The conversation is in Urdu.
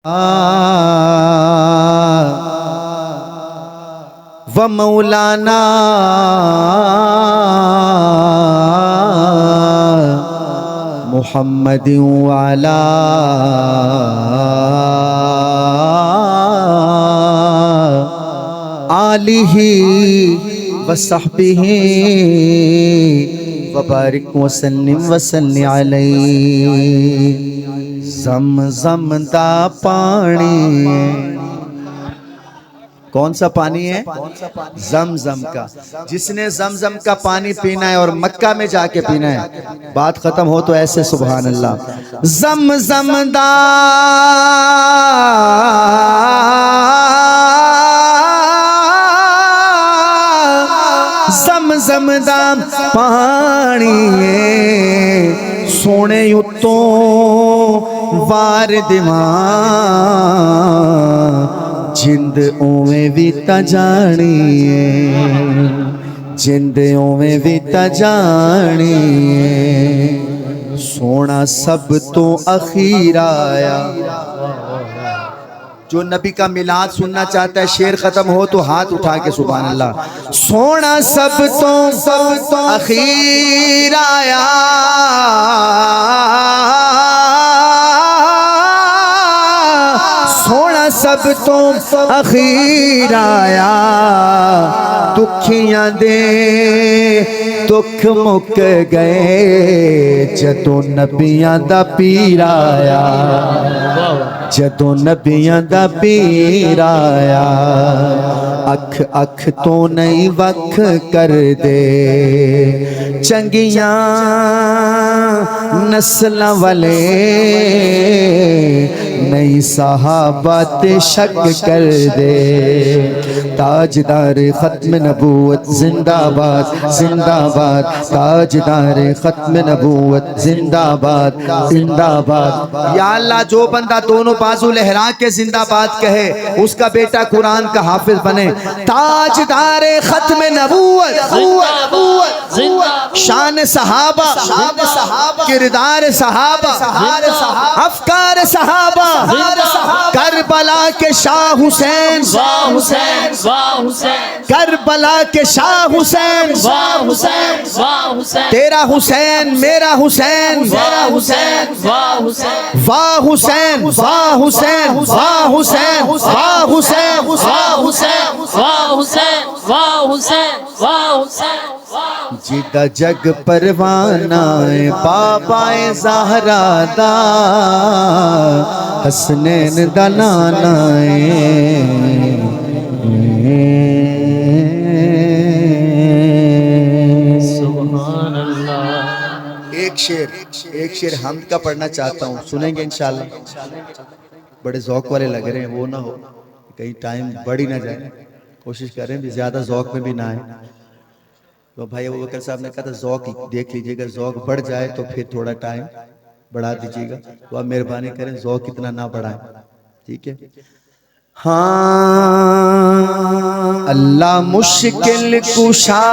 و مولانا محمد وعلا آلہ وصحبہ وبارک وسلم وسلم علیہ۔ زمزم دا پانی ہے، کون سا پانی ہے؟ زمزم کا۔ جس نے زمزم کا پانی پینا ہے اور مکہ میں جا کے پینا ہے، بات ختم ہو تو ایسے سبحان اللہ۔ زمزم دا زمزم دا پانی ہے، سونے اتوں وار دیواں جند اویں بھی تا جانی ہے، جند اویں بھی تا جانی ہے۔ سونا سب تو اخیر آیا۔ جو نبی کا میلاد سننا چاہتا ہے، شعر ختم ہو تو ہاتھ اٹھا کے سبحان اللہ۔ سونا سب تو اخیر آیا، سونا سب تو اخیر آیا، دکھیاں دے دکھ مک گئے جدوں نبیاں دا پیر آیا، جدوں نبیاں دا پیر آیا۔ اکھ اکھ تو نہیں وکھ کر دے چنگیاں نسلاں والے، نئی صحابات شک کر دے۔ تاجدار ختم نبوت زندہ باد زندہ باد، تاجدار ختم نبوت زندہ باد زندہ باد۔ یا اللہ جو بندہ دونوں بازو لہرا کے زندہ باد کہے، اس کا بیٹا قرآن کا حافظ بنے۔ تاجدار ختم نبوت، شان صحابہ، کردار صحابہ، افکار صحابہ، کربلا کے شاہ حسین، کربلا کے شاہ حسین، تیرا حسین میرا حسین، واہ حسین واہ حسین واہ حسین واہ حسین واہ حسین واہ حسین واہ حسین۔ جیدہ جگ پروانہ بابا زہرا دا، حسنین دا نانا سبحان اللہ۔ ایک شعر حمد کا پڑھنا چاہتا ہوں، سنیں گے انشاءاللہ؟ بڑے ذوق والے لگ رہے ہیں، وہ نہ ہو کہیں ٹائم بڑھ ہی نہ جائے، کوشش کریں بھی زیادہ ذوق میں بھی نہ آئے۔ تو بھائی ابوبکر صاحب نے کہا تھا ذوق دیکھ لیجئے گا، ذوق بڑھ جائے تو پھر تھوڑا ٹائم بڑھا دیجئے گا، تو آپ مہربانی کریں ذوق اتنا نہ بڑھائیں، ٹھیک ہے؟ ہاں اللہ مشکل کشا